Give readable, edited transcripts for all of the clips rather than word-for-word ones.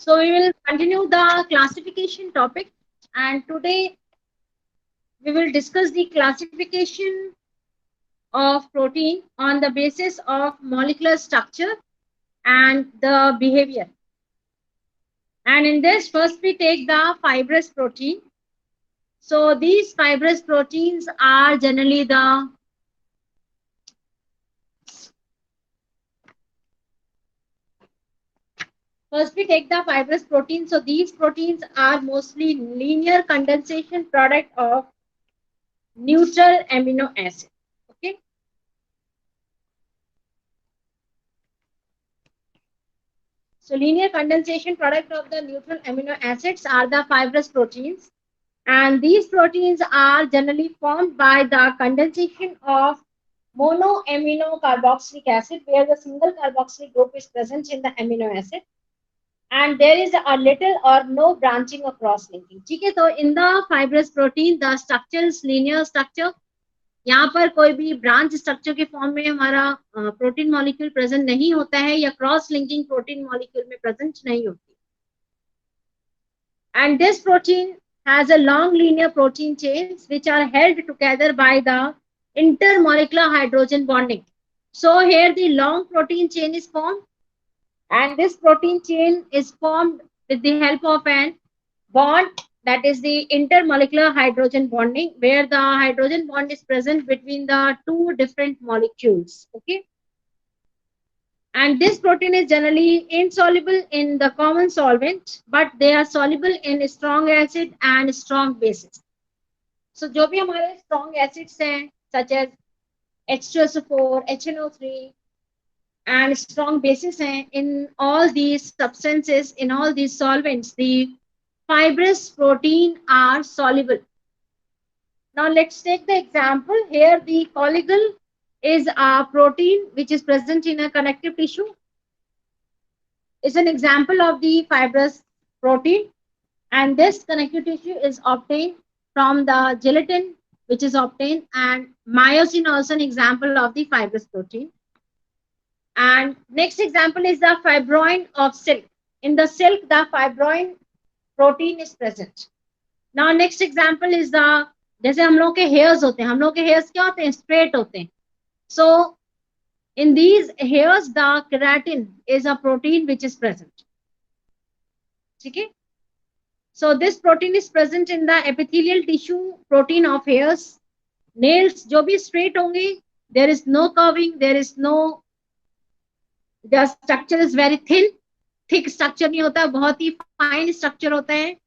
So we will continue the classification topic, and today we will discuss the classification of protein on the basis of molecular structure and the behavior. And in this, first we take the fibrous protein. So these fibrous proteins are generally the first we take the fibrous protein. So these proteins are mostly linear condensation product of neutral amino acid. Okay. So linear condensation product of the neutral amino acids are the fibrous proteins, and these proteins are generally formed by the condensation of monoamino carboxylic acid, where the single carboxylic group is present in the amino acid, and there is a little or no branching or cross linking. ठीक है, तो in the fibrous protein the structure is linear structure. यहाँ पर कोई भी branch structure के form में हमारा प्रोटीन मॉलिक्यूल प्रेजेंट नहीं होता है, या क्रॉस लिंकिंग प्रोटीन मॉलिक्यूल में प्रेजेंट नहीं होती. And this protein has a long linear protein chains which are held together by the intermolecular hydrogen bonding. So here the long protein chain is formed, and this protein chain is formed with the help of an bond, that is the intermolecular hydrogen bonding, where the hydrogen bond is present between the two different molecules. Okay. And this protein is generally insoluble in the common solvent, but they are soluble in strong acid and strong bases. So जो भी हमारे strong acids हैं, such as H2SO4, HNO3, and strong bases हैं, in all these substances, in all these solvents, the fibrous protein are soluble. Now let's take the example. Here the colligal is a protein which is present in a connective tissue. Is an example of the fibrous protein, and this connective tissue is obtained from the gelatin which is obtained, and myosin also an example of the fibrous protein. And next example is the fibroin of silk. In the silk the fibroin protein is present. Now next example is the, जैसे हम लोग के hairs होते हैं, हम लोग के hairs क्या होते हैं, straight होते हैं. So in these hairs the keratin is a protein which is present. Okay. So this protein is present in the epithelial tissue protein of hairs. Nails जो भी straight होंगे, there is no curving, there is no, the structure is very thin, thick structure नहीं होता, बहुत ही fine structure होता है.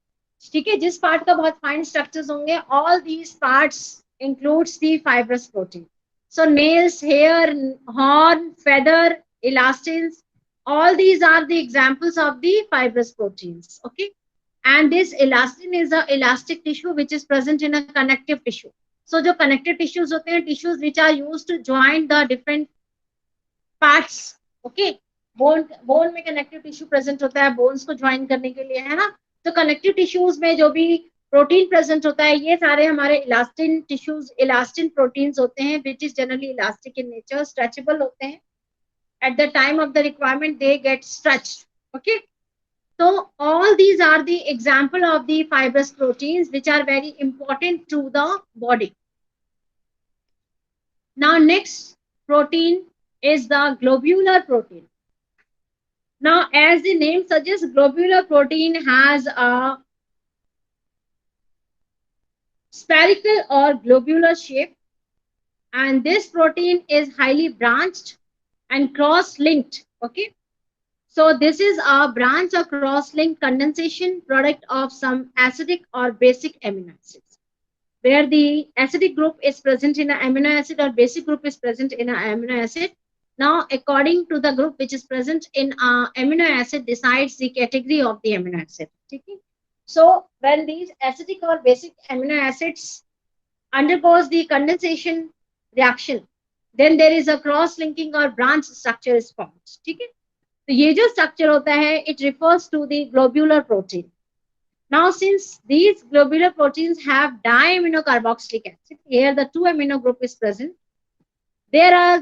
ठीक है, जिस part का बहुत fine structures होंगे, all these parts includes the fibrous protein. So nails, hair, horn, feather, elastins, all these are the examples of the fibrous proteins. Okay. And this elastin is a elastic tissue which is present in a connective tissue. So जो connective tissues होते हैं, tissues which are used to join the different parts. Okay. Bone में connective tissue present होता है bones को join करने के लिए, है ना. तो connective tissues में जो भी प्रोटीन प्रेजेंट होता है, ये सारे हमारे इलास्टिन टिश्यूज, इलास्टिन प्रोटीन्स होते हैं, which is generally elastic in nature, stretchable होते हैं. At the time of the requirement they get stretched. Okay. So all these are the example of the fibrous proteins which are very important to the body. Now next protein is the globular protein. Now as the name suggests, globular protein has a spherical or globular shape, and this protein is highly branched and cross-linked. Okay. So this is a branch or cross-linked condensation product of some acidic or basic amino acids, where the acidic group is present in an amino acid or basic group is present in an amino acid. Now according to the group which is present in an amino acid decides the category of the amino acid. Okay. So when these acidic or basic amino acids undergoes the condensation reaction, then there is a cross-linking or branch structure is formed. ठीक है. तो ये जो structure होता है, it refers to the globular protein. Now since these globular proteins have diaminocarboxylic acid, here the 2 amino group is present, there are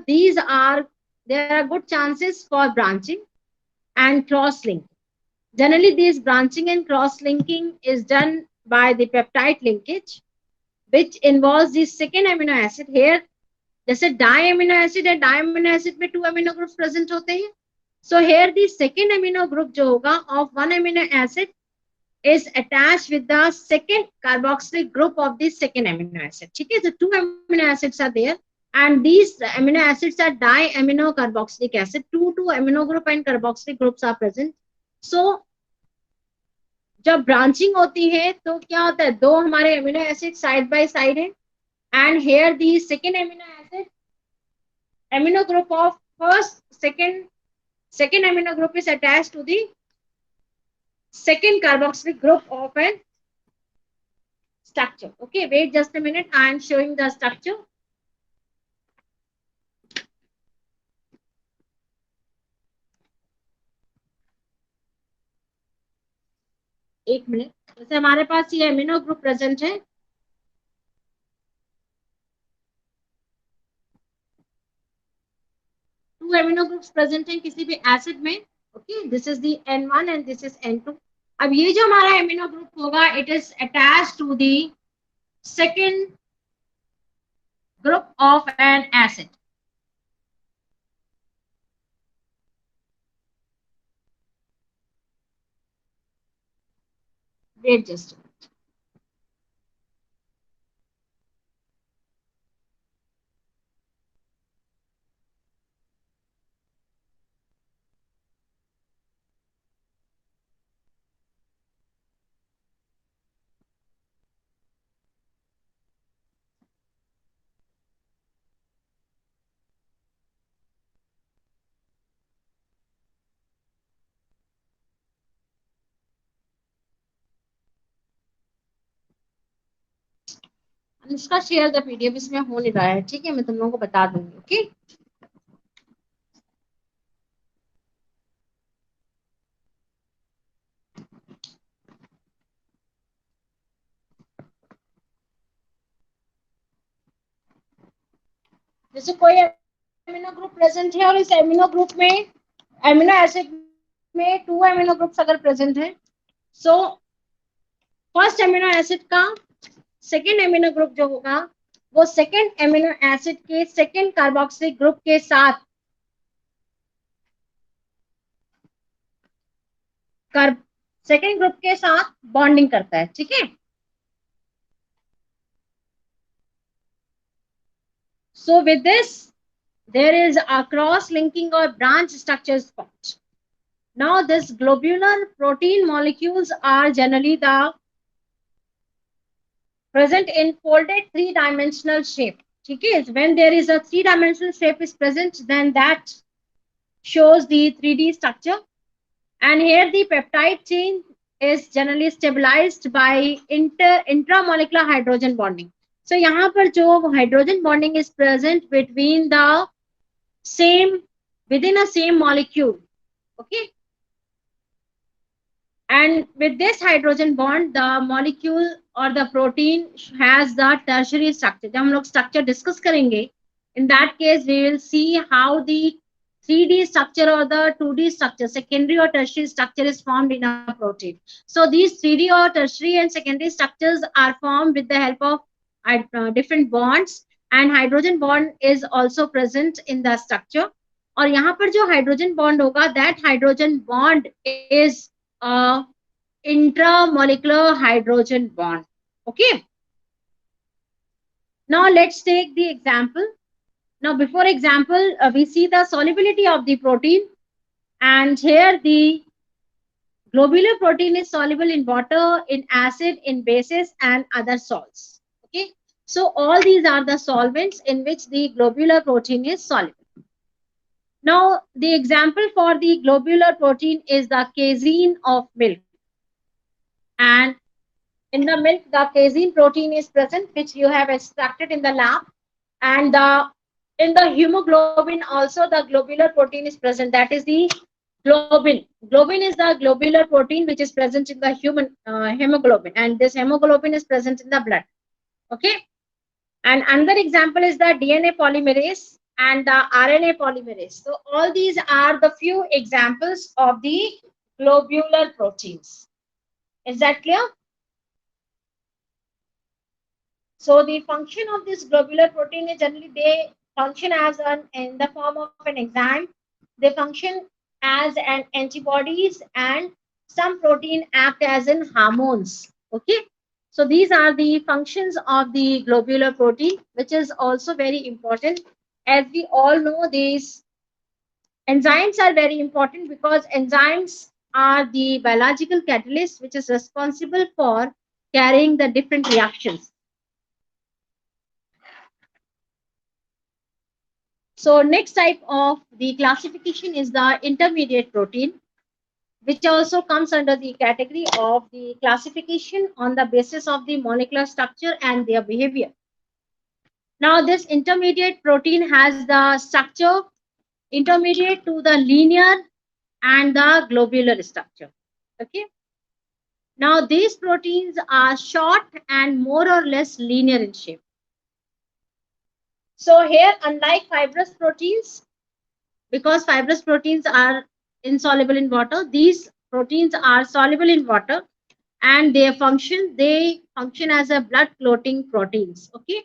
good chances for branching and cross-linking. Generally, this branching and cross-linking is done by the peptide linkage, which involves the second amino acid here. जैसे die amino acid है, die amino acid में 2 amino groups present होते हैं. So here the second amino group जो होगा of 1 amino acid is attached with the second carboxylic group of the second amino acid. ठीक है, so 2 amino acids are there and these amino acids are diamino carboxylic acid. Two amino group and carboxylic groups are present. So जब branching होती है तो क्या होता है, दो हमारे amino acid side by side है and here the second amino acid amino group of second amino group is attached to the second carboxylic group of an structure. Okay, wait just a minute, I am showing the structure. एक minute, जैसे हमारे पास ये amino group present है, two amino groups present है किसी भी acid में. Okay, this is the N1 and this is N2. अब ये जो हमारा अमीनो ग्रुप होगा it is attached to the second group of an acid. Wait just, इसका शेयर द पीडीएफ इसमें हो नहीं रहा है. ठीक है, मैं तुम लोगों को बता दूंगी. ओके, जैसे कोई अमीनो ग्रुप प्रेजेंट है और इस अमीनो ग्रुप में अमीनो एसिड में 2 अमीनो ग्रुप्स अगर प्रेजेंट है, सो फर्स्ट अमीनो एसिड का सेकेंड अमीनो ग्रुप जो होगा वो सेकेंड अमीनो एसिड के सेकेंड कार्बोक्सिलिक ग्रुप के साथ सेकेंड ग्रुप के साथ बॉन्डिंग करता है. ठीक है, so with this there is a cross linking or branch structures formed. Now this globular protein molecules are generally the present in folded three-dimensional shape. Okay, when there is a three-dimensional shape is present, then that shows the 3D structure. And here the peptide chain is generally stabilized by intramolecular hydrogen bonding. So यहाँ पर जो hydrogen bonding is present between the same within a same molecule. Okay, and with this hydrogen bond the molecule or the protein has the tertiary structure. जब हम लोग structure discuss करेंगे, in that case we will see how the 3D structure or the 2D structure, secondary or tertiary structure is formed in a protein. So these 3D or tertiary and secondary structures are formed with the help of different bonds, and hydrogen bond is also present in the structure. और यहाँ पर जो hydrogen bond होगा, that hydrogen bond is a intramolecular hydrogen bond. Okay, now let's take the example. Now before example we see the solubility of the protein, and here the globular protein is soluble in water, in acid, in bases and other salts. Okay, so all these are the solvents in which the globular protein is soluble. Now the example for the globular protein is the casein of milk, and in the milk the casein protein is present which you have extracted in the lab, and in the hemoglobin also the globular protein is present, that is the globin. Globin is the globular protein which is present in the human hemoglobin, and this hemoglobin is present in the blood. Okay, and another example is the DNA polymerase and the RNA polymerase. So all these are the few examples of the globular proteins. Is that clear? So the function of this globular protein is generally they function as an in the form of an enzyme. They function as an antibodies, and some protein act as in hormones. Okay. So these are the functions of the globular protein, which is also very important. As we all know, these enzymes are very important because enzymes are the biological catalyst which is responsible for carrying the different reactions. So next type of the classification is the intermediate protein, which also comes under the category of the classification on the basis of the molecular structure and their behavior. Now this intermediate protein has the structure intermediate to the linear and the globular structure. Okay. Now these proteins are short and more or less linear in shape. So here, unlike fibrous proteins, because fibrous proteins are insoluble in water, these proteins are soluble in water, and they function as a blood clotting proteins. Okay.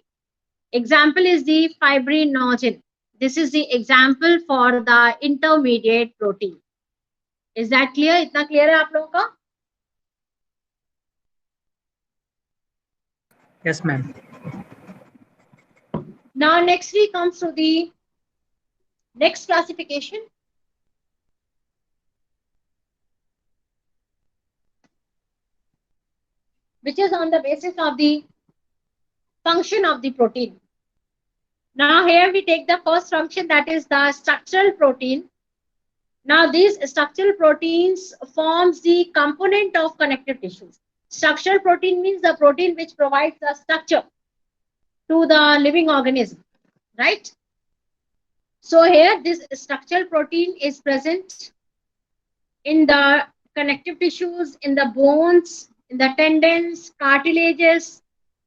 Example is the fibrinogen. This is the example for the intermediate protein. Is that clear? इतना clear है आप लोगों का? Yes, ma'am. Now next we comes to the next classification, which is on the basis of the function of the protein. Now here we take the first function, that is the structural protein. Now these structural proteins forms the component of connective tissues. Structural protein means the protein which provides the structure to the living organism, right? So here this structural protein is present in the connective tissues, in the bones, in the tendons, cartilages,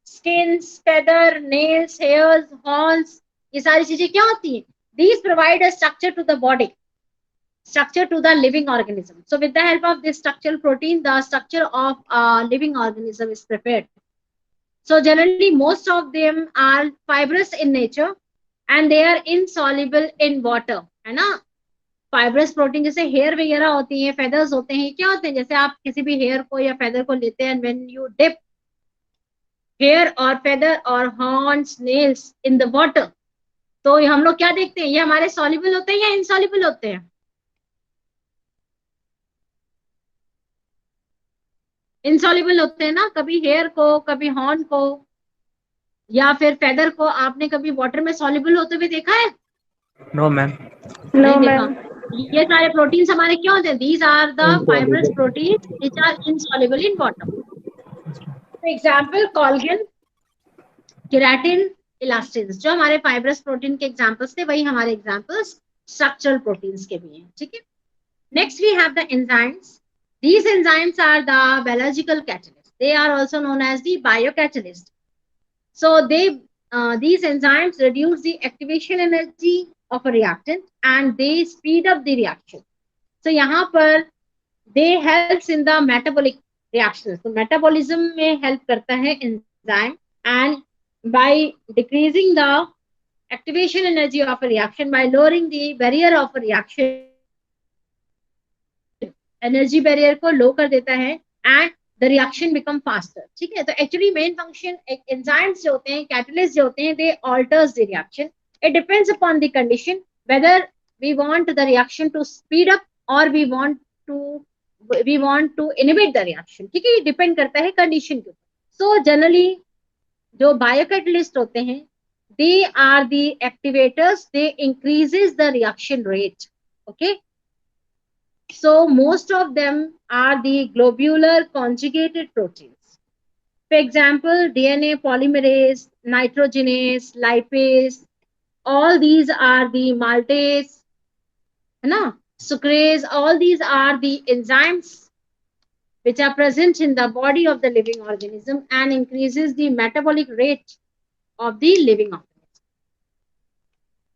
skins, feather, nails, hairs, horns. ये सारी चीजें क्या होती हैं? These provide a structure to the body, structure to the living organism. So with the help of this structural protein, the structure of a living organism is prepared. So generally, most of them are fibrous in nature and they are insoluble in water, है ना? Fibrous protein जैसे hair वगैरह होती है, feathers होते हैं, क्या होते हैं? जैसे आप किसी भी हेयर को या फेदर को लेते हैं, व्हेन यू डिप हेयर और फेदर और horns nails in the water, तो हम लोग क्या देखते हैं? ये हमारे सॉल्युबल होते हैं या इनसॉल्युबल होते हैं? इनसॉल्युबल होते हैं ना? कभी हेयर को, कभी हॉर्न को या फिर फेदर को आपने कभी वाटर में सॉल्युबल होते हुए देखा है? No, ma'am. नहीं देखा। ये सारे प्रोटीन्स हमारे क्या होते हैं? These are the fibrous proteins which are insoluble in water. For example collagen, keratin, elastin, जो हमारे फाइब्रस प्रोटीन के एग्जांपल्स थे, वही हमारे एग्जांपल्स स्ट्रक्चरल प्रोटीन्स के भी हैं. ठीक है. Next we have the enzymes. These enzymes are the biological catalysts. They are also known as the biocatalyst. So these enzymes reduce the activation energy of a reactant and they speed up the reaction. So यहाँ पर they helps in the metabolic reactions. So metabolism में help करता है enzyme, and by decreasing the activation energy of a reaction, by lowering the barrier of a reaction, energy barrier को लो कर देता है and the reaction become faster. ठीक है. तो एक्चुअली मेन फंक्शन एंजाइम्स जो होते हैं, कैटलिस्ट जो होते हैं, they alters the reaction. It depends upon the condition whether we want the reaction to speed up और we want to inhibit the reaction. ठीक है. ये डिपेंड करता है कंडीशन के ऊपर. सो जनरली जो बायोकैटलिस्ट होते हैं, they are the activators, they increases the reaction rate. Okay. So most of them are the globular conjugated proteins. For example, DNA polymerase, nitrogenase, lipase, all these are the maltase, है ना? Sucrase, all these are the enzymes which are present in the body of the living organism and increases the metabolic rate of the living organism.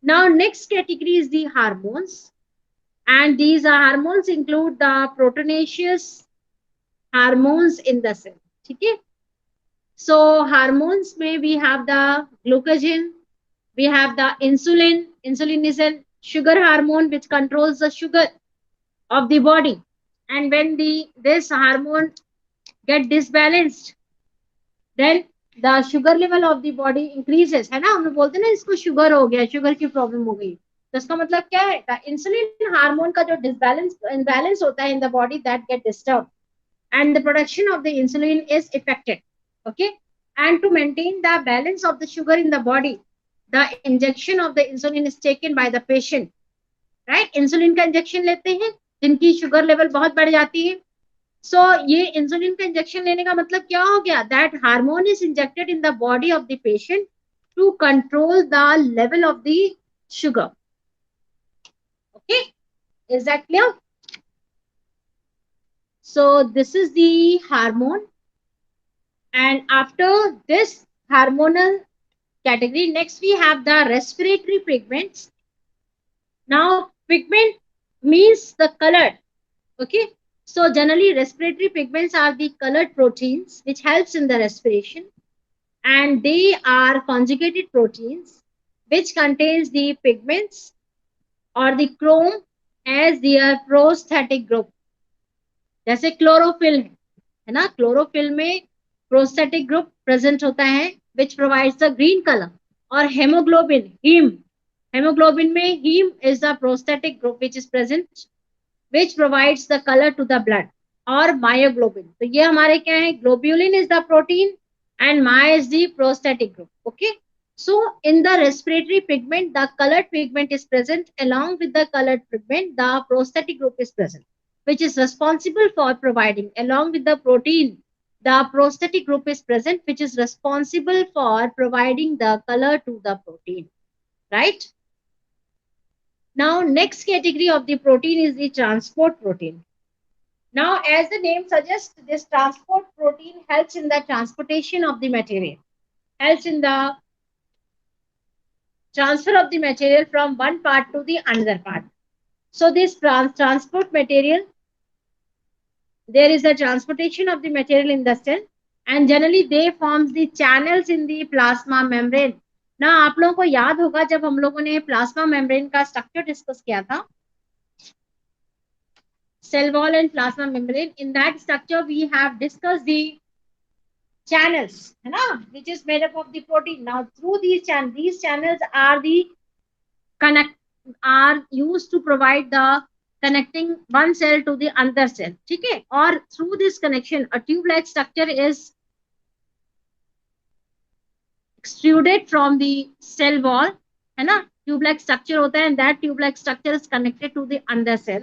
Now next category is the hormones. and these hormones include the proteinaceous hormones in the cell. ठीक है? So hormones में we have the glucagon, we have the insulin. Insulin is a sugar hormone which controls the sugar of the body. And when this hormone get disbalanced, then the sugar level of the body increases. है ना, हम लोग बोलते हैं ना इसको sugar हो गया, शुगर की प्रॉब्लम हो गई. तो इसका मतलब क्या है? The insulin हार्मोन का जो imbalance होता है in the body, that get disturbed, and the production of the insulin is affected. Okay, and to maintain the balance of the sugar in the body, the injection of the insulin is taken by the patient. Right, insulin का injection लेते हैं जिनकी sugar level बहुत बढ़ जाती है. So ये insulin का इंजेक्शन लेने का मतलब क्या हो गया? That hormone is injected in the body of the patient to control the level of the sugar. Okay, is that clear? So this is the hormone, and after this hormonal category, next we have the respiratory pigments. Now pigment means the color. Okay, so generally respiratory pigments are the colored proteins which helps in the respiration, and they are conjugated proteins which contains the pigments or the chrome as their prosthetic group. जैसे chlorophyll है ना, chlorophyll में prosthetic group present होता है which provides the green color. और haemoglobin, hemoglobin में heme is the prosthetic group which is present, which provides the color to the blood. और myoglobin, तो ये हमारे क्या है? Globulin is the protein and my is the prosthetic group. Okay, so in the respiratory pigment, the colored pigment is present. Along with the colored pigment, the prosthetic group is present, which is responsible for providing, along with the protein, the prosthetic group is present, which is responsible for providing the color to the protein. Right? Now, next category of the protein is the transport protein. Now, as the name suggests, this transport protein helps in the transportation of the material, helps in the transfer of the material from one part to the another part. So this transport material, there is a transportation of the material in the cell, and generally they forms the channels in the plasma membrane. ना आप लोगों को याद होगा जब हम लोगों ने प्लाज्मा मेम्ब्रेन का स्ट्रक्चर डिस्कस किया था, cell wall and plasma membrane, in that structure we have discussed the channels, है ना, which is made up of the protein. Now through these channels are the are used to provide the connecting one cell to the another cell. ठीक है, और through this connection a tube like structure is extruded from the cell wall, है ना, tube like structure होता है, and that tube like structure is connected to the another cell,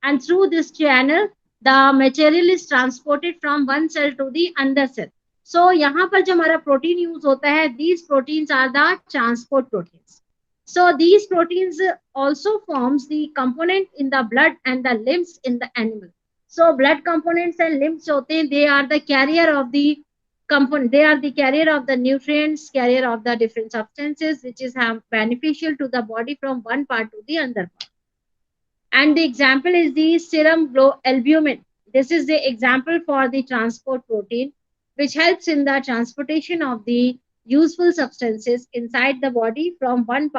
and through this channel the material is transported from one cell to the another cell. So यहाँ पर जो हमारा protein use होता है, these proteins are the transport proteins. So these proteins also forms the component in the blood and the limbs in the animal. So blood components and limbs होते हैं, they are the carrier of the component, they are the carrier of the nutrients, carrier of the different substances which is beneficial to the body from one part to the other part. And the example is the serum albumin. This is the example for the transport protein which helps in the transportation of the useful substances inside the body from one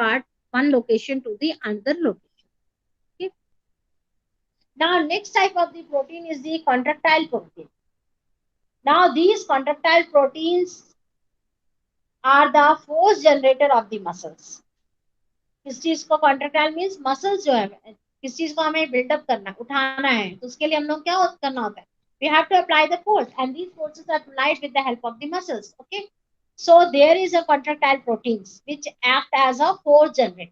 location to the another location. Okay. Now next type of the protein is the contractile protein. Now these contractile proteins are the force generator of the muscles. किस चीज को contractile means muscles जो है, किस चीज को हमें buildup करना, उठाना है, तो उसके लिए हम लोग क्या करना होता है? We have to apply the force, and these forces are applied with the help of the muscles. Okay, so there is a contractile proteins which act as a force generator,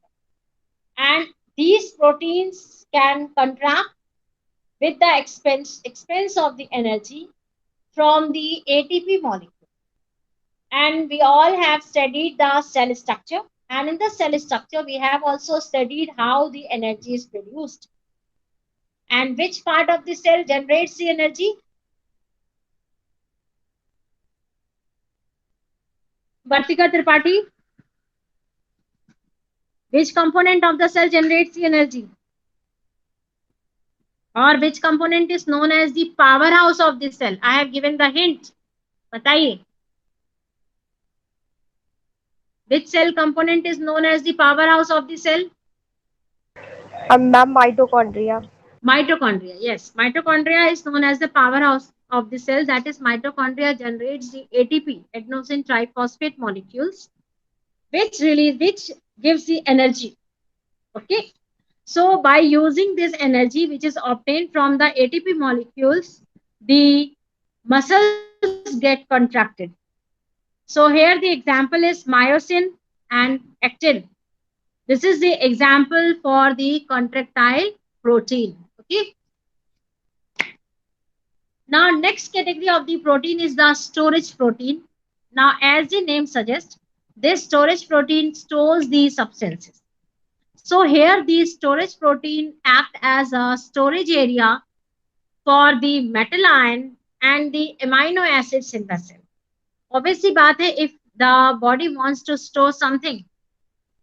and these proteins can contract with the expense of the energy from the ATP molecule. And we all have studied the cell structure, and in the cell structure we have also studied how the energy is produced and which part of the cell generates the energy. Vartika Tripathi, which component of the cell generates the energy? और which component is known as the powerhouse of the cell? I have given the hint. बताइए, which cell component is known as the powerhouse of the cell? Ma'am, mitochondria. Mitochondria. Yes, mitochondria is known as the powerhouse of the cell. That is, mitochondria generates the ATP, adenosine triphosphate molecules, which gives the energy. Okay. So by using this energy, which is obtained from the ATP molecules, the muscles get contracted. So here the example is myosin and actin. This is the example for the contractile protein. Okay. Now, next category of the protein is the storage protein. Now, as the name suggests, this storage protein stores the substances. So here the storage protein act as a storage area for the metal ion and the amino acids in the cell. Obviously, baat hai, if the body wants to store something,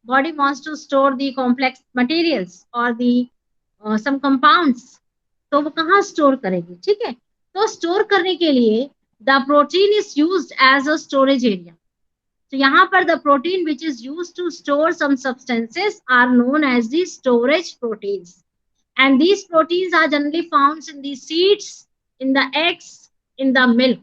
body wants to store the complex materials or the some compounds, तो वो कहाँ store करेगी? ठीक है, तो store करने के लिए the protein is used as a storage area. So यहाँ पर the protein which is used to store some substances are known as the storage proteins. And these proteins are generally found in the seeds, in the eggs, in the milk.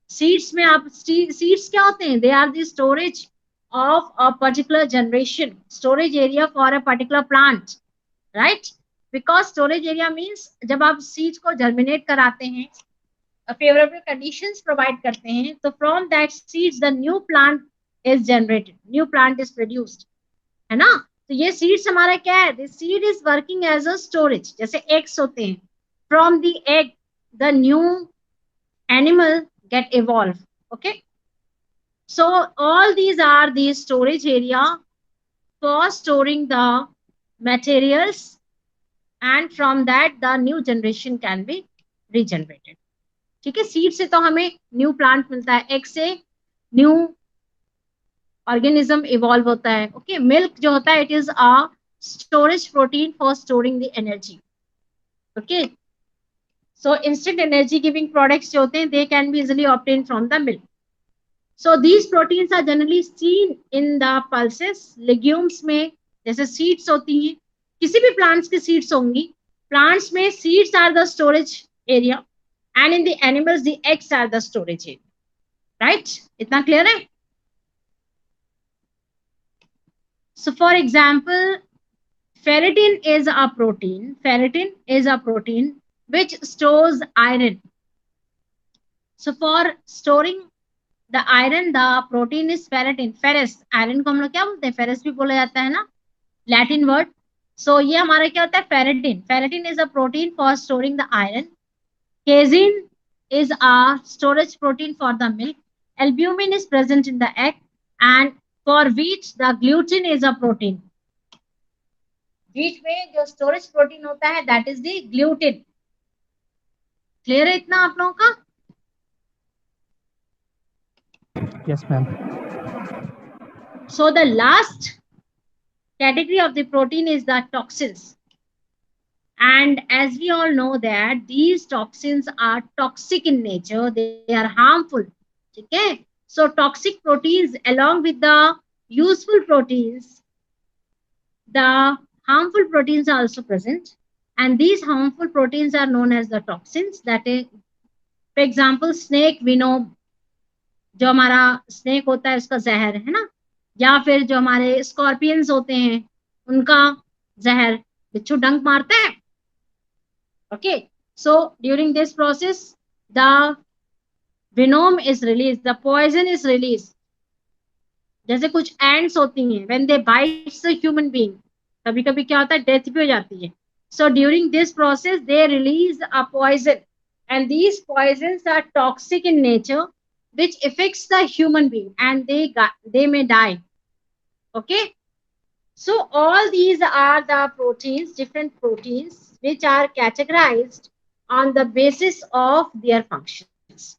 Seeds में आप seeds क्या होते हैं? They are the storage of a particular generation, storage area for a particular plant, right? Because storage area means जब आप seeds को germinate कराते हैं, favorable conditions provide करते हैं, तो from that seeds the new plant is generated, new plant is produced, है ना? तो ये seeds हमारा क्या है? The seed is working as a storage. जैसे eggs होते हैं, from the egg the new animal get evolved. Okay, so all these are the storage area for storing the materials, and from that the new generation can be regenerated. ठीक है, seed से तो हमें new plant मिलता है, egg से new organism evolve होता है. ओके, मिल्क जो होता है it is a storage protein for storing the energy. Okay, so instant energy giving products जो होते हैं they can be easily obtain from the milk. So these proteins are generally seen in the pulses. Legumes में जैसे seeds होती हैं, किसी भी plants की सीड्स होंगी, प्लांट्स में seeds are the storage area, and in the animals the eggs are the storage area. Right, itna clear hai? So for example, ferritin is a protein. Ferritin is a protein which stores iron. So for storing the iron, the protein is ferritin. Ferrous, iron को हम लोग क्या बोलते हैं? Ferrous भी बोला जाता है ना, Latin word. So ये हमारा क्या होता है? Ferritin. Ferritin is a protein for storing the iron. Casein is a storage protein for the milk. Albumin is present in the egg, and for wheat the gluten is a protein. Wheat में जो storage protein होता है that is the gluten. Clear है इतना आप लोगों का? Yes, ma'am. So the last category of the protein is the toxins. And as we all know that these toxins are toxic in nature, they are harmful. Okay, so toxic proteins along with the useful proteins, the harmful proteins are also present, and these harmful proteins are known as the toxins. That is, for example, snake venom, जो हमारा snake होता है उसका जहर है ना, या फिर जो हमारे स्कॉर्पियंस होते हैं उनका जहर, बिच्छू डंक मारता है. Okay, so during this process the venom is released, the poison is released. जैसे कुछ ants होती हैं, when they bites the human being, कभी कभी क्या होता है, डेथ भी हो जाती है. So during this process they release a poison, and these poisons are toxic in nature which affects the human being and they may die. Okay, so all these are the proteins, different proteins which are categorized on the basis of their functions.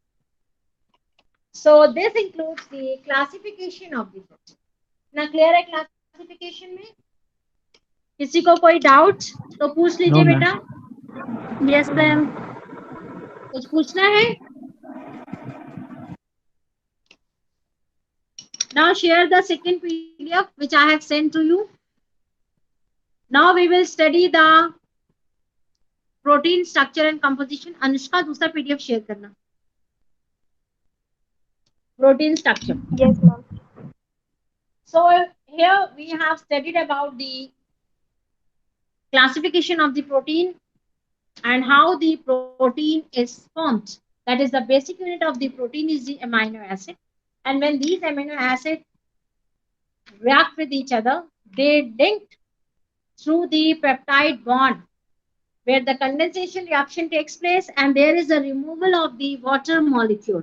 So this includes the classification of the protein. ना clear है classification में? किसी को कोई doubt तो पूछ लीजिए No, बेटा. ma'am. Yes, ma'am. कुछ पूछना है? Now share the second PDF which I have sent to you. Now we will study the protein structure and composition. Anushka दूसरा PDF share करना. Protein structure. Yes, ma'am. So here we have studied about the classification of the protein and how the protein is formed. That is, the basic unit of the protein is the amino acid. And when these amino acids react with each other, they link through the peptide bond, where the condensation reaction takes place and there is a removal of the water molecule.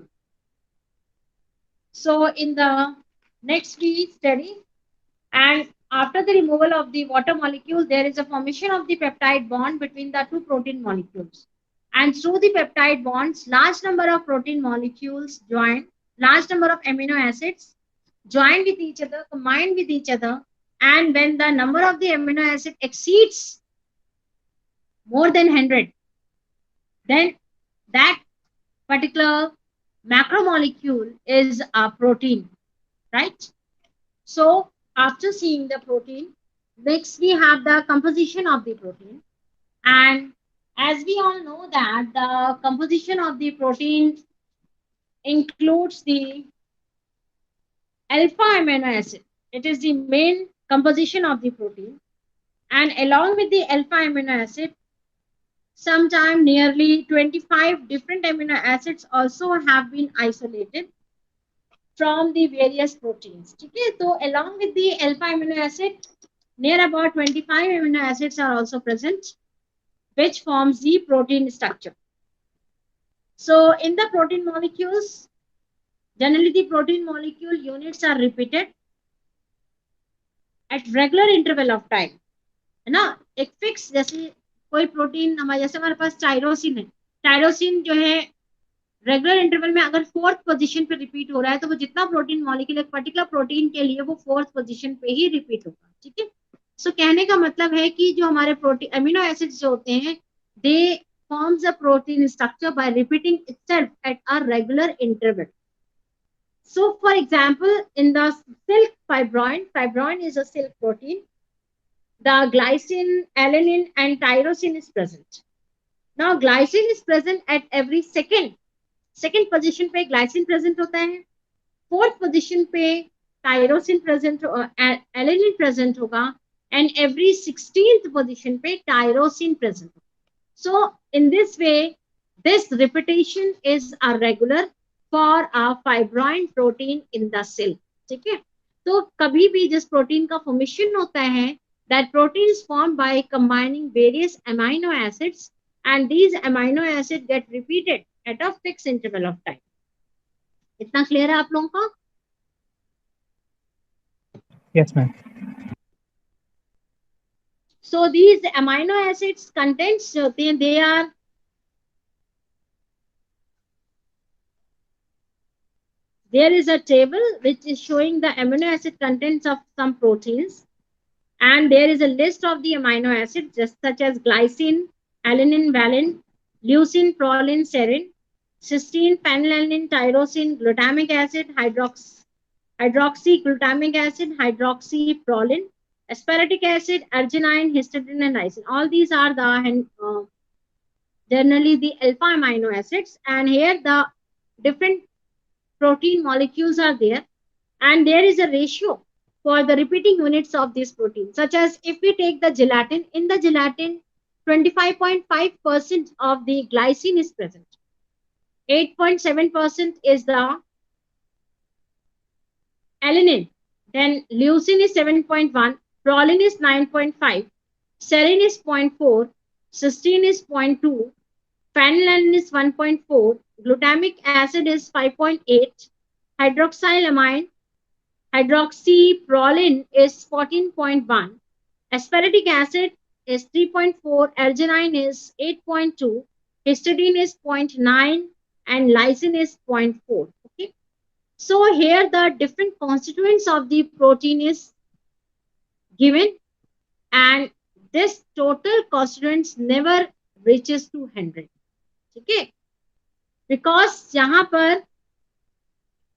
So in the next we study, and after the removal of the water molecule, there is a formation of the peptide bond between the two protein molecules. And through the peptide bonds, large number of protein molecules join, large number of amino acids join with each other, combine with each other, and when the number of the amino acid exceeds more than 100, then that particular macromolecule is a protein, right? So after seeing the protein, next we have the composition of the protein. And as we all know that the composition of the protein includes the alpha amino acid. It is the main composition of the protein. And along with the alpha amino acid, sometime nearly 25 different amino acids also have been isolated from the various proteins. Okay, so along with the alpha amino acid, near about 25 amino acids are also present, which forms the protein structure. So in the protein molecules, generally the protein molecule units are repeated at regular interval of time, है ना? एक fix, जैसे कोई protein हमारे, जैसे हमारे पास tyrosine है, tyrosine जो है रेगुलर इंटरवल में अगर फोर्थ पोजीशन पे रिपीट हो रहा है तो वो जितना प्रोटीन मॉलिक्यूल एक पर्टिकुलर प्रोटीन के लिए वो फोर्थ पोजीशन पे ही रिपीट होगा, ठीक है? सो कहने का मतलब है कि जो हमारे प्रोटीन अमीनो एसिड्स जो होते हैं, दे forms a protein structure by repeating itself at a regular interval. So for example, in the silk fibrin, fibrin is a silk protein, the glycine, alanine and tyrosine is present. Now glycine is present at every second position पे glycine present होता है, fourth position पे tyrosine present, alanine present होगा, and every 16th position पे tyrosine present. So in this way, this repetition is a regular for a fibrin protein in the cell. ठीक है? तो कभी भी जिस प्रोटीन का फॉर्मेशन होता है, that protein is formed by combining various amino acids, and these amino acids get repeated at a fixed interval of time. इतना क्लियर है आप लोगों का? Yes, ma'am. So these amino acids contents, they are there is a table which is showing the amino acid contents of some proteins, and there is a list of the amino acids just such as glycine, alanine, valine, leucine, proline, serine, cysteine, phenylalanine, tyrosine, glutamic acid, hydroxyglutamic acid, hydroxyproline, aspartic acid, arginine, histidine, and lysine. All these are the generally the alpha amino acids, and here the different protein molecules are there, and there is a ratio for the repeating units of this protein, such as if we take the gelatin, in the gelatin 25.5% of the glycine is present, 8.7% is the alanine, then leucine is 7.1, proline is 9.5, serine is 0.4, cysteine is 0.2, phenylalanine is 1.4, glutamic acid is 5.8, hydroxylamine, hydroxyproline is 14.1, aspartic acid is 3.4, arginine is 8.2, histidine is 0.9, and lysine is 0.4. Okay. So here the different constituents of the protein is given, and this total constituents never reaches to 100. ठीक है, because यहाँ पर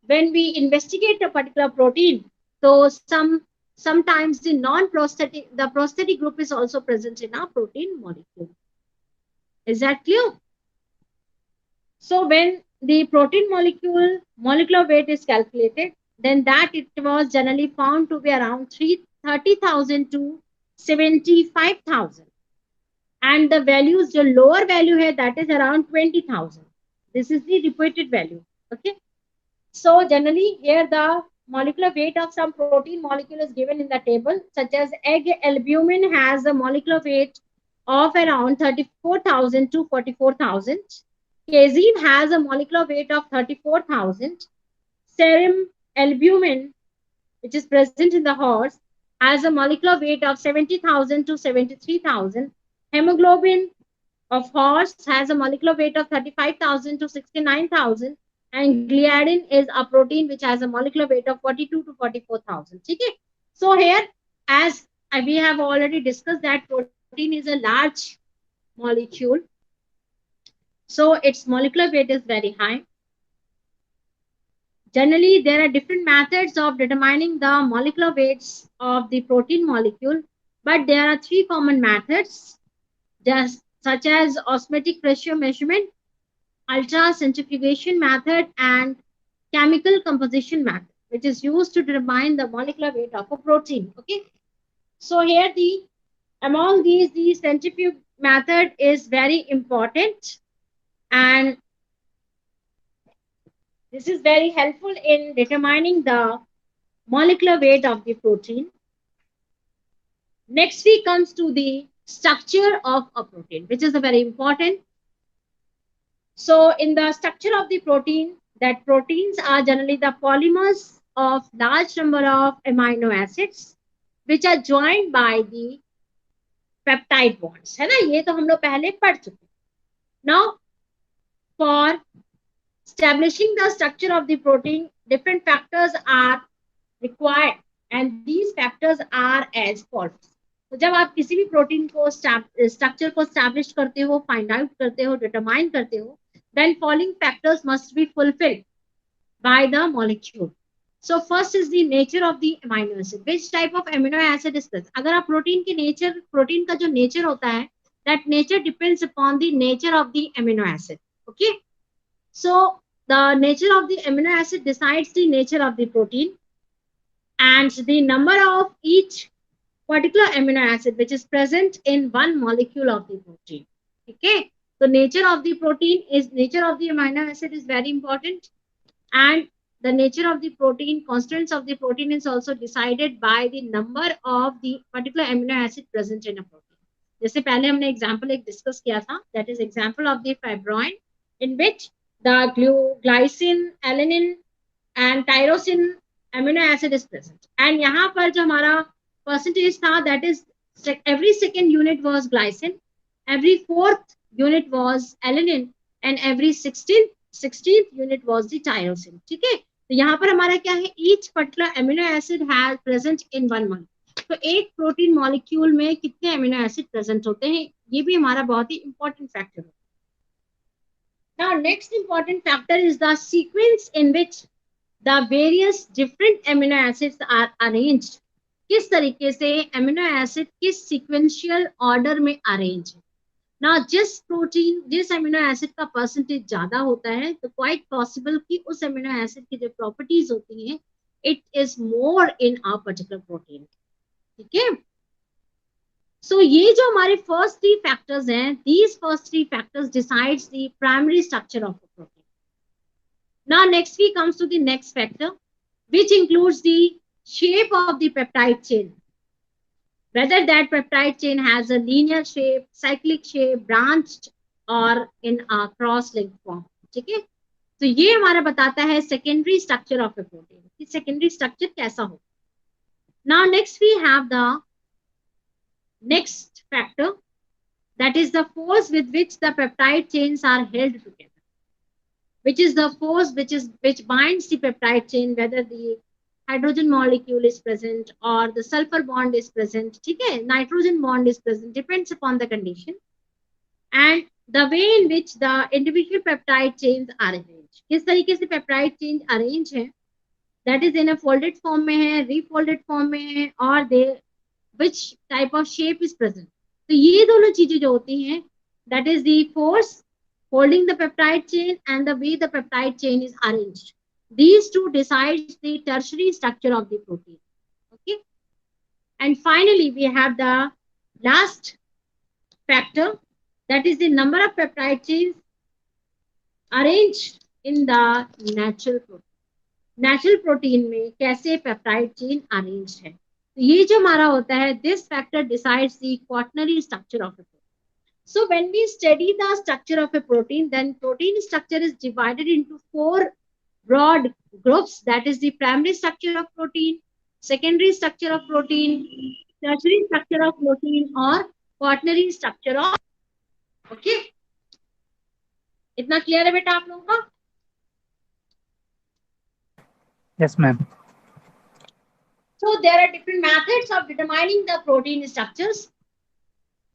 when we investigate a particular protein, so sometimes the prosthetic group is also present in our protein molecule. Is that clear? So when the protein molecular weight is calculated, then that it was generally found to be around 30,000 to 75,000, and the values, the lower value here, that is around 20,000. This is the reported value. Okay, so generally here the molecular weight of some protein molecule is given in the table, such as egg albumin has a molecular weight of around 34,000 to 44,000. Casein has a molecular weight of 34,000. Serum albumin, which is present in the horse, has a molecular weight of 70,000 to 73,000. Hemoglobin of horse has a molecular weight of 35,000 to 69,000. And gliadin is a protein which has a molecular weight of 42 to 44,000. Okay? So here, as we have already discussed, that protein is a large molecule, so its molecular weight is very high. Generally, there are different methods of determining the molecular weights of the protein molecule, but there are three common methods, just such as osmotic pressure measurement, ultracentrifugation method, and chemical composition method, which is used to determine the molecular weight of a protein. Okay, so here among these, the centrifuge method is very important, and this is very helpful in determining the molecular weight of the protein. Next we comes to the structure of a protein, which is very important. So in the structure of the protein, that proteins are generally the polymers of large number of amino acids which are joined by the peptide bonds, है ना, ये तो हम लोग पहले पढ़ चुके. Now for establishing the structure of the protein, different factors are required, and these factors are as follows. तो जब आप किसी भी प्रोटीन को स्ट्रक्चर को एस्टैब्लिश करते हो, फाइंड आउट करते हो, डिटरमाइन करते हो, then following factors must be fulfilled by the molecule. So first is the nature of the amino acid. Which type of amino acid is this? अगर आप प्रोटीन का जो नेचर होता है, that nature depends upon the nature of the amino acid. Okay, so the nature of the amino acid decides the nature of the protein, and the number of each particular amino acid which is present in one molecule of the protein. Okay, so nature of the amino acid is very important, and the nature of the protein, constants of the protein is also decided by the number of the particular amino acid present in a protein. जैसे पहले हमने example एक discuss किया था, that is example of the fibroin, in which the glycine, alanine and tyrosine amino acid is present. And यहाँ पर जो हमारा percentage था, that is every second unit was glycine, every fourth unit was alanine, and every 16th unit was the tyrosine. ठीक है, तो यहाँ पर हमारा क्या है, each particular amino acid has present in one molecule. तो एक प्रोटीन मॉलिक्यूल में कितने अमीनो एसिड प्रेजेंट होते हैं, ये भी हमारा बहुत ही इंपॉर्टेंट फैक्टर है. Now next important factor is the sequence in which the various different amino acids are arranged. किस तरीके से अमीनो एसिड किस सीक्वेंशियल ऑर्डर में अरेंज है. ना जिस अमीनो एसिड का परसेंटेज ज्यादा होता है, तो क्वाइट पॉसिबल कि उस अमीनो एसिड की जो प्रॉपर्टीज होती हैं, it is more in a particular protein. ठीक है, सो ये जो हमारे फर्स्ट थ्री फैक्टर्स हैं, these first three factors decides the primary structure of the protein. Now next we comes to the next factor, which includes the shape of the peptide chain, whether that peptide chain has a linear shape, cyclic shape, branched or in a cross-linked form. ठीक है, तो ये हमारा बताता है secondary structure of a protein, कि secondary structure कैसा हो. Now next we have the next factor, that is the force with which the peptide chains are held together, which is the force which binds the peptide chain, whether the hydrogen molecule is present or the sulfur bond is present. ठीक है, nitrogen bond is present, depends upon the condition. and the way in which the individual peptide chains are arranged. किस तरीके से peptide chain arrange है, that is in a folded form में है, refolded form में है, और they which type of shape is present. तो ये दोनों चीजें जो होती हैं, that is the force holding the peptide chain and the way the peptide chain is arranged. These two decides the tertiary structure of the protein. Okay. And finally, we have the last factor, that is the number of peptide chains arranged in the natural protein. Natural protein में कैसे peptide chain arrange है, तो ये जो हमारा होता है, this factor decides the quaternary structure of a protein. So when we study the structure of a protein, then protein structure is divided into 4 broad groups, that is the primary structure of protein, secondary structure of protein, tertiary structure of protein, or quaternary structure of. Okay, इतना clear है बेटा आप लोगों का? Yes, ma'am. So there are different methods of determining the protein structures.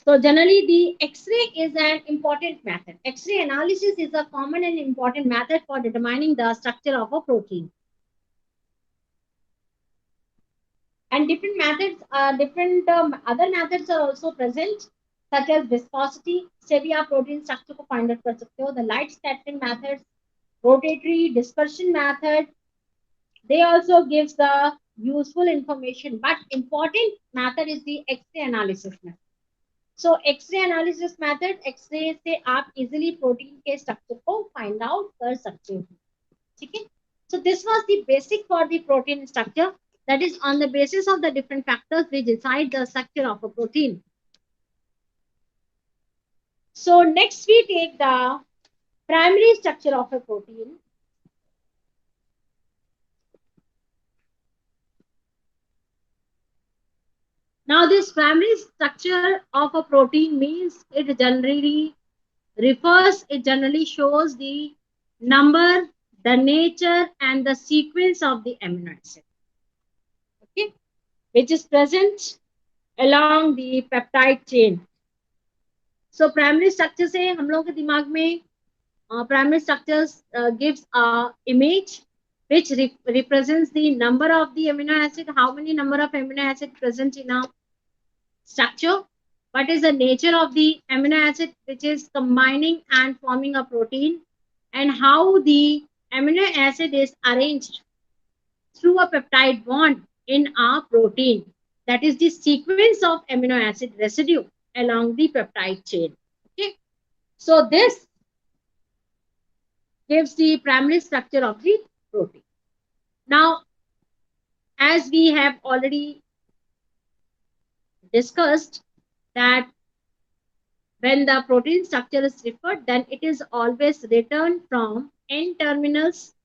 So generally the X-ray is an important method. X-ray analysis is a common and important method for determining the structure of a protein. And different methods, other methods are also present, such as viscosity. से भी आप protein structure को find out कर सकते हो. The light scattering methods, rotatory dispersion method, they also gives the useful information, but important method is the X-ray analysis method. So X-ray analysis method, X-ray से आप easily protein के structure को find out कर सकते हो. ठीक है? So this was the basic for the protein structure. That is on the basis of the different factors which decide the structure of a protein. So next we take the primary structure of a protein. Now this primary structure of a protein means it generally shows the number, the nature, and the sequence of the amino acid, okay, which is present along the peptide chain. So primary structure से हम लोग के दिमाग में primary structures gives a image which represents the number of the amino acid, how many number of amino acid present in a structure, what is the nature of the amino acid which is combining and forming a protein, and how the amino acid is arranged through a peptide bond in a protein. That is the sequence of amino acid residue along the peptide chain. Okay, so this gives the primary structure of the protein. Now, as we have already discussed, that when the protein structure is referred, then it is always written from N terminals,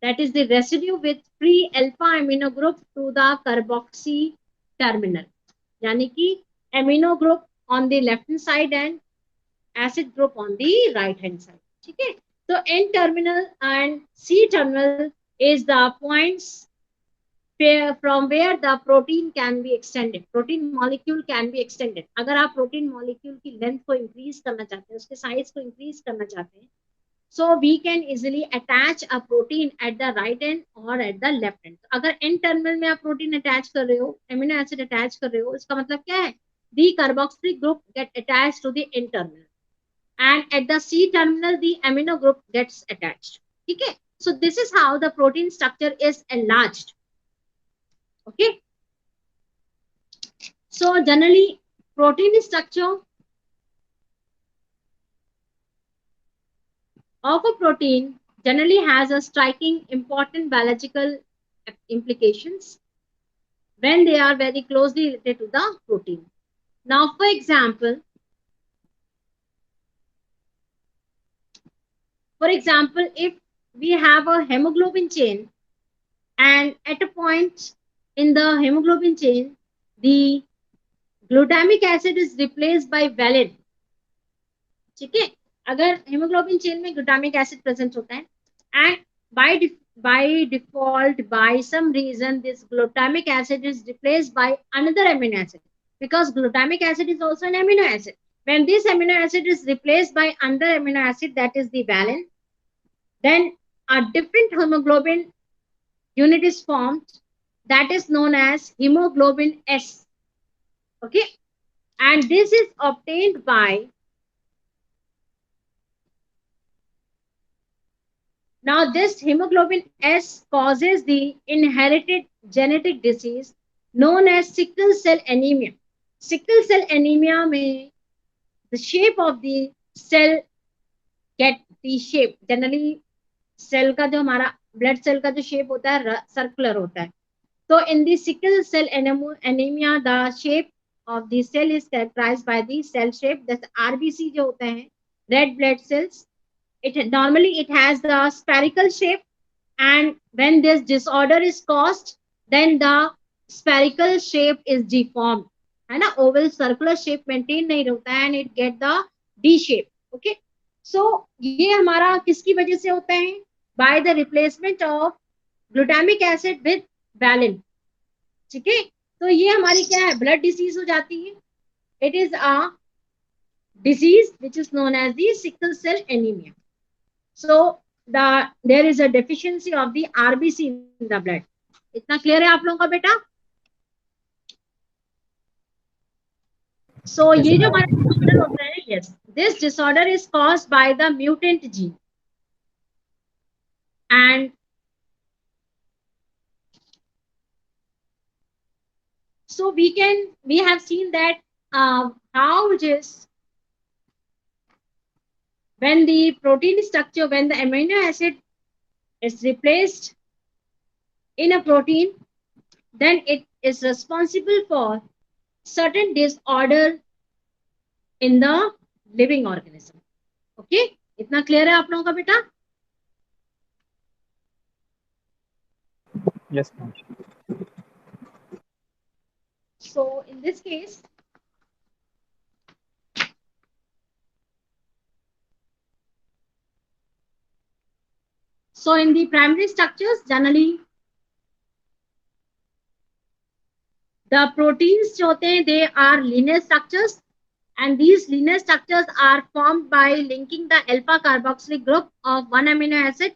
that is the residue with free alpha amino group, to the carboxy terminal, यानी कि amino group on the left hand side and acid group on the right hand side. ठीक है? So N terminal and C terminal is the points from where the protein can be extended. Protein molecule can be extended. अगर आप protein molecule की length को increase करना चाहते हैं, उसके size को increase करना चाहते हैं, so we can easily attach a protein at the right end or at the left end. अगर N terminal में आप protein attach कर रहे हो, amino acid attach कर रहे हो, इसका मतलब क्या है? The carboxylic group get attached to the N terminal, and at the C terminal the amino group gets attached. ठीक है? So this is how the protein structure is enlarged. Okay, so generally protein structure of a protein generally has a striking important biological implications when they are very closely related to the protein. Now for example, if we have a hemoglobin chain, and at a point in the hemoglobin chain the glutamic acid is replaced by valine. ठीक है? अगर hemoglobin chain में glutamic acid present होता है, and by default, by some reason, this glutamic acid is replaced by another amino acid, because glutamic acid is also an amino acid. When this amino acid is replaced by another amino acid, that is the valine, then a different hemoglobin unit is formed, that is known as hemoglobin S. Okay, and this is obtained by, now this hemoglobin S causes the inherited genetic disease known as sickle cell anemia. Sickle cell anemia में the shape of the cell get the shape, generally cell का जो हमारा blood cell का जो shape होता है circular होता है. So in the sickle cell anemia, the shape of the cell is characterized by the cell shape. That's RBC जो होते हैं, red blood cells. It normally it has the spherical shape, and when this disorder is caused, then the spherical shape is deformed. है ना, oval circular shape maintain नहीं होता है and it get the D shape. Okay, so ये हमारा किसकी वजह से होता है? By the replacement of glutamic acid with valine. ठीक है, तो ये हमारी क्या है, ब्लड डिसीज हो जाती है. It is a disease which is known as the sickle cell anaemia. So there is a deficiency of the RBC in the blood. इतना क्लियर है आप लोगों का बेटा? सो ये जो हमारा डिसऑर्डर होता है, yes, this disorder is caused by the mutant gene. And so we have seen that how just when the protein structure, when the amino acid is replaced in a protein, then it is responsible for certain disorder in the living organism. Okay, इतना clear है आप लोगों का बेटा? Yes, ma'am. So in this case, so in the primary structures, generally the proteins जो होते हैं, they are linear structures, and these linear structures are formed by linking the alpha carboxylic group of one amino acid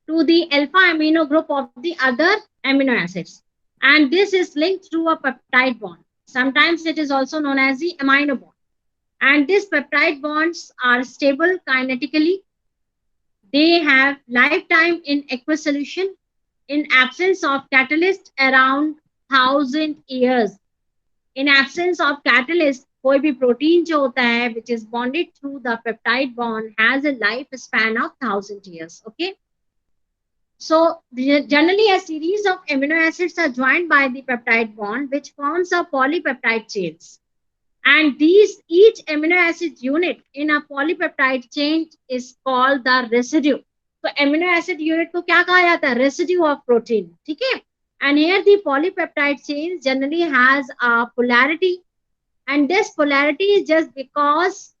to the alpha amino group of the other amino acids, and this is linked through a peptide bond. Sometimes it is also known as the amino bond, and these peptide bonds are stable kinetically. They have lifetime in aqueous solution in absence of catalyst around 1000 years. In absence of catalyst, कोई भी protein जो होता है which is bonded through the peptide bond has a lifespan of 1000 years. Okay, so generally a series of amino acids are joined by the peptide bond which forms a polypeptide chains, and these each amino acid unit in a polypeptide chain is called the residue. तो amino acid unit को क्या कहा जाता है? Residue of protein. ठीक है, and here the polypeptide chain generally has a polarity, and this polarity is just because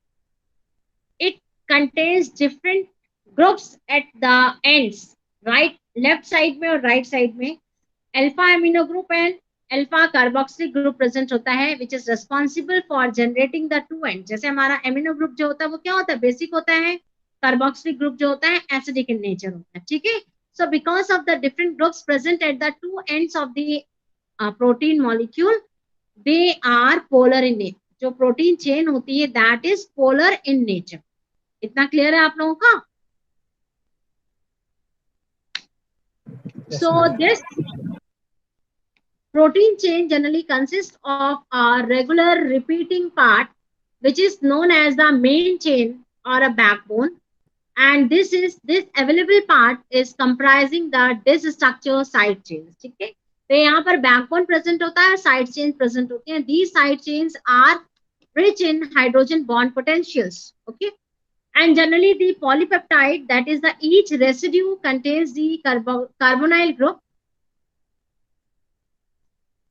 it contains different groups at the ends, right, left side में और right side में alpha amino group and alpha carboxylic group present होता है, which is responsible for generating the two ends. जैसे हमारा amino group जो होता है वो क्या होता है? बेसिक होता है. carboxylic group जो होता है acidic in nature होता है. ठीक है, so because of the different groups present at the two ends of the protein molecule, they are polar in nature. जो protein chain होती है that is polar in nature. इतना क्लियर है आप लोगों का? Yes, So ma'am. this protein chain generally consists of a regular repeating part which is known as the main chain or a backbone, and this available part is comprising the disk structure side chains. ठीक है, तो यहाँ पर backbone present होता है, side chains present होती हैं. These side chains are rich in hydrogen bond potentials. Okay, and generally the polypeptide, that is the each residue contains the carbonyl group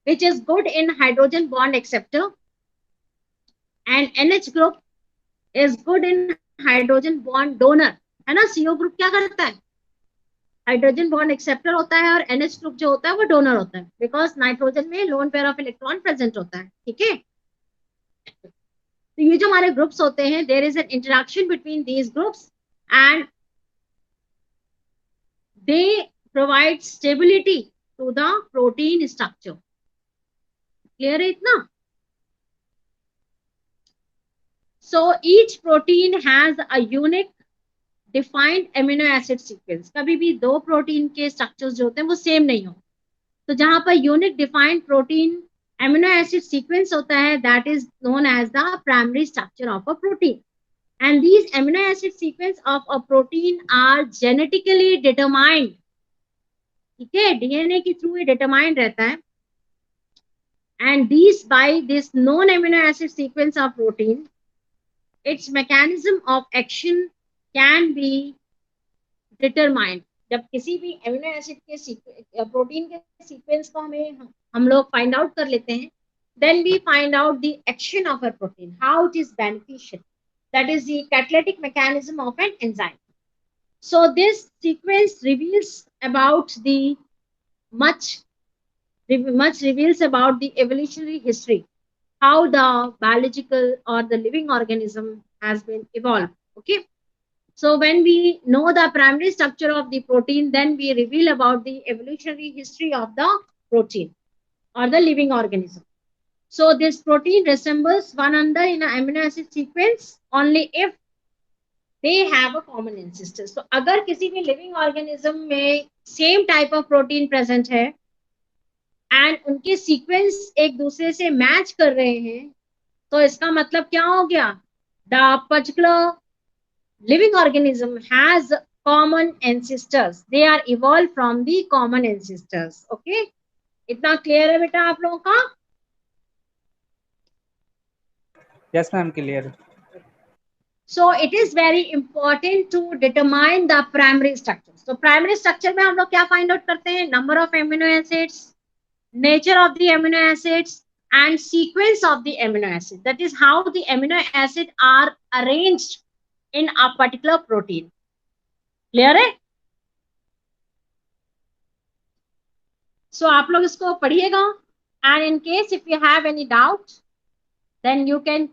which is good in hydrogen bond acceptor, and NH group is good in hydrogen bond donor. है ना, CO group क्या करता है? Hydrogen bond acceptor होता है, और NH group जो होता है वो डोनर होता है, बिकॉज नाइट्रोजन में lone pair of electron present होता है. ठीक है, तो ये जो हमारे ग्रुप्स होते हैं, there is an interaction between these groups and they provide stability to the protein structure. Clear है इतना? So each protein has a unique defined amino acid sequence. कभी भी दो प्रोटीन के स्ट्रक्चर्स जो होते हैं वो सेम नहीं हो. तो जहां पर unique defined protein amino acid sequence होता है, that is known as the primary structure of a protein. And these amino acid sequence of a protein are genetically determined. ठीक है, डीएनए के थ्रू ये डिटरमाइंड रहता है. And this by this known amino acid sequence of protein, its mechanism of action can be determined. जब किसी भी amino acid के प्रोटीन के सीक्वेंस को हम लोग फाइंड आउट कर लेते हैं, then we find out the action of a protein, how it is beneficial. That is the catalytic mechanism of an enzyme. So this sequence reveals about the much reveals about the evolutionary history, how the biological or the living organism has been evolved. Okay, so when we know the primary structure of the protein, then we reveal about the evolutionary history of the protein or the living organism. So this protein resembles one another in an amino acid sequence only if they have a common ancestor. So अगर किसी भी living organism में same type of protein present है and उनके sequence एक दूसरे से match कर रहे हैं, तो इसका मतलब क्या हो गया? The particular living organism has common ancestors, they are evolve from the common ancestors. Okay, इतना क्लियर है बेटा आप लोगों का? Yes ma'am, clear. So it is very important to determine the primary structure. तो प्राइमरी स्ट्रक्चर में हम लोग क्या फाइंड आउट करते हैं? Number of amino acids, nature of the amino acids and sequence of the amino acid. That is how the amino acid are arranged in a particular protein. Clear है? So आप लोग इसको पढ़िएगा, and in case if you have any doubt, then you can